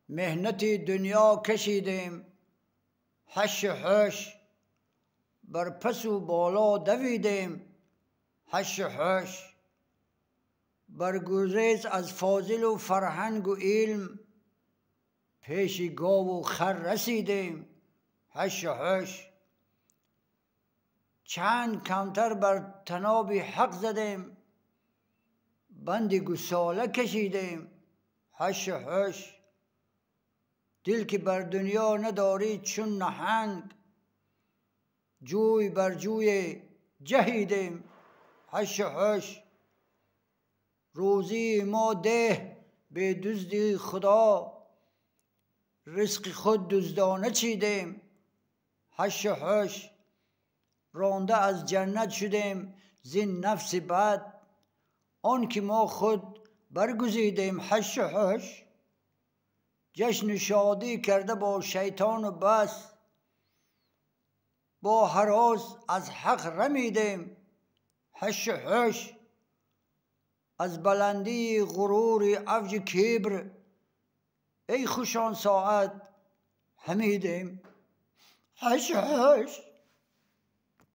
مهنتی دنیا کشیدیم، هش هش بر پس و بالا دویدیم، هش هش بر گریز از فاضل و فرهنگ و علم، پیش گاو و خر رسیدیم، هش هش چند کمتر بر طناب حق زدیم، بند گساله کشیدیم، هش هش دل که بر دنیا نداری چون نهنگ، جوی بر جوی جهیدیم، هش هش روزی ما ده به دزدی خدا، رزق خود دزدانه چیدیم، هش هش رانده از جنت شدیم زین نفس بد، آن که ما خود برگزیدیم، هش هش جشن شادی کرده با شیطان و بس، با هراس از حق رمیدیم، هش هش از بلندی غرور اوج کبر، ای خوش آن ساعت حمیدیم، هش هش